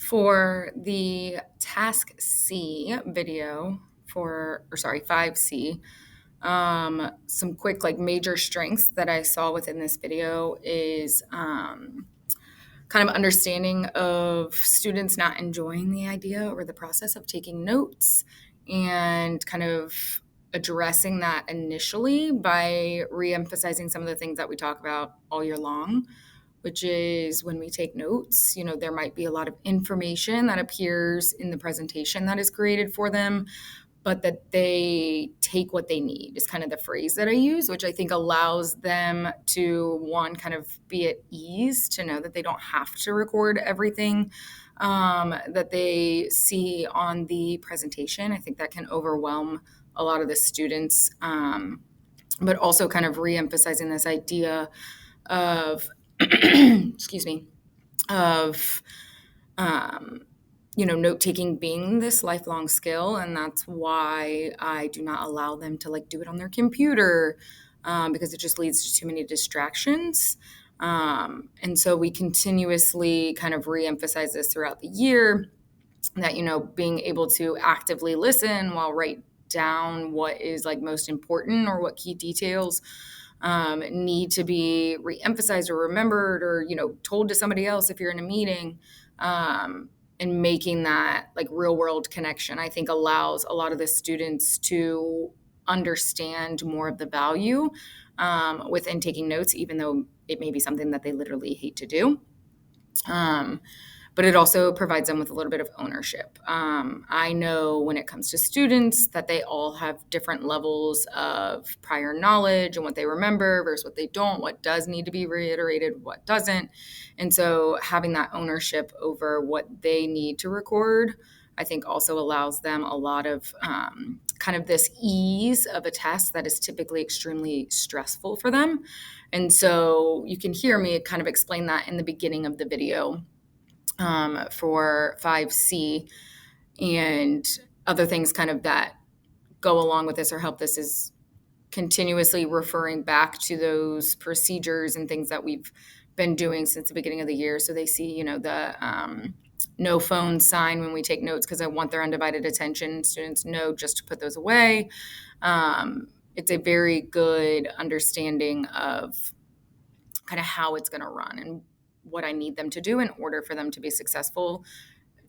For the task C video or sorry, 5C, some quick like major strengths that I saw within this video is kind of understanding of students not enjoying the idea or the process of taking notes and kind of addressing that initially by reemphasizing some of the things that we talk about all year long, which is when we take notes, there might be a lot of information that appears in the presentation that is created for them, but that they take what they need is kind of the phrase that I use, which I think allows them to, one, kind of be at ease to know that they don't have to record everything that they see on the presentation. I think that can overwhelm a lot of the students, but also kind of reemphasizing this idea of, excuse me, of note taking being this lifelong skill. And that's why I do not allow them to like do it on their computer, because it just leads to too many distractions. And so we continuously kind of reemphasize this throughout the year that, being able to actively listen while write down what is like most important or what key details need to be reemphasized or remembered or, told to somebody else if you're in a meeting. And making that like real world connection, I think allows a lot of the students to understand more of the value within taking notes, even though it may be something that they literally hate to do. But it also provides them with a little bit of ownership. I know when it comes to students that they all have different levels of prior knowledge and what they remember versus what they don't, what does need to be reiterated, what doesn't. And so having that ownership over what they need to record, I think also allows them a lot of kind of this ease of a test that is typically extremely stressful for them. And so you can hear me kind of explain that in the beginning of the video for 5C, and other things kind of that go along with this or help this is continuously referring back to those procedures and things that we've been doing since the beginning of the year. So they see, the no phone sign when we take notes, because I want their undivided attention. Students know just to put those away. It's a very good understanding of kind of how it's going to run and what I need them to do in order for them to be successful,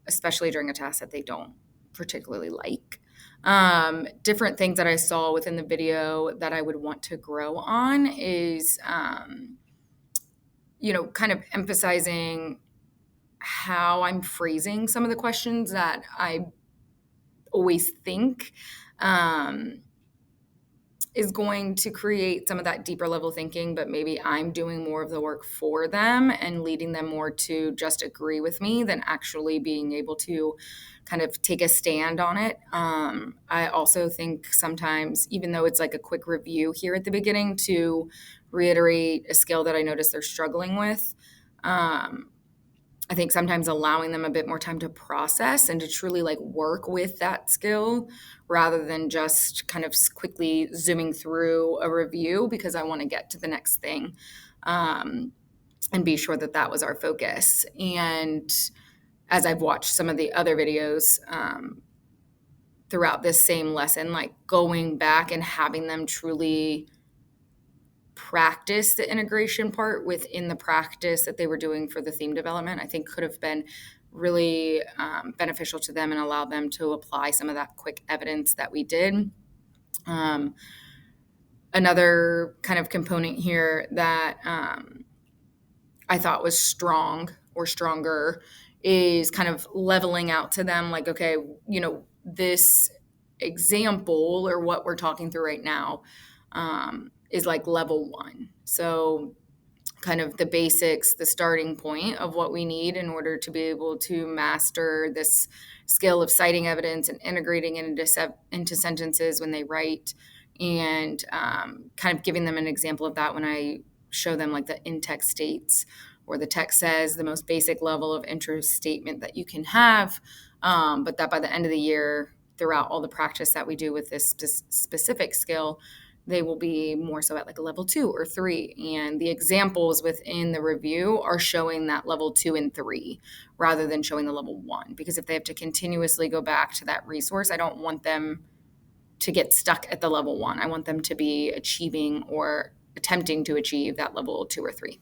especially during a task that they don't particularly like. Different things that I saw within the video that I would want to grow on is, kind of emphasizing how I'm phrasing some of the questions that I always think is going to create some of that deeper level thinking, but maybe I'm doing more of the work for them and leading them more to just agree with me than actually being able to kind of take a stand on it. I also think sometimes, even though it's like a quick review here at the beginning to reiterate a skill that I notice they're struggling with, I think sometimes allowing them a bit more time to process and to truly like work with that skill rather than just kind of quickly zooming through a review because I want to get to the next thing, and be sure that that was our focus. And as I've watched some of the other videos throughout this same lesson, like going back and having them truly practice the integration part within the practice that they were doing for the theme development, I think could have been really beneficial to them and allowed them to apply some of that quick evidence that we did. Another kind of component here that I thought was strong or stronger is kind of leveling out to them like, okay, this example or what we're talking through right now is like level 1. So kind of the basics, the starting point of what we need in order to be able to master this skill of citing evidence and integrating it into sentences when they write, and kind of giving them an example of that when I show them like the in-text states, or the text says the most basic level of interest statement that you can have, but that by the end of the year, throughout all the practice that we do with this specific skill, they will be more so at like a level 2 or 3. And the examples within the review are showing that level 2 and 3 rather than showing the level 1. Because if they have to continuously go back to that resource, I don't want them to get stuck at the level 1. I want them to be achieving or attempting to achieve that level 2 or 3.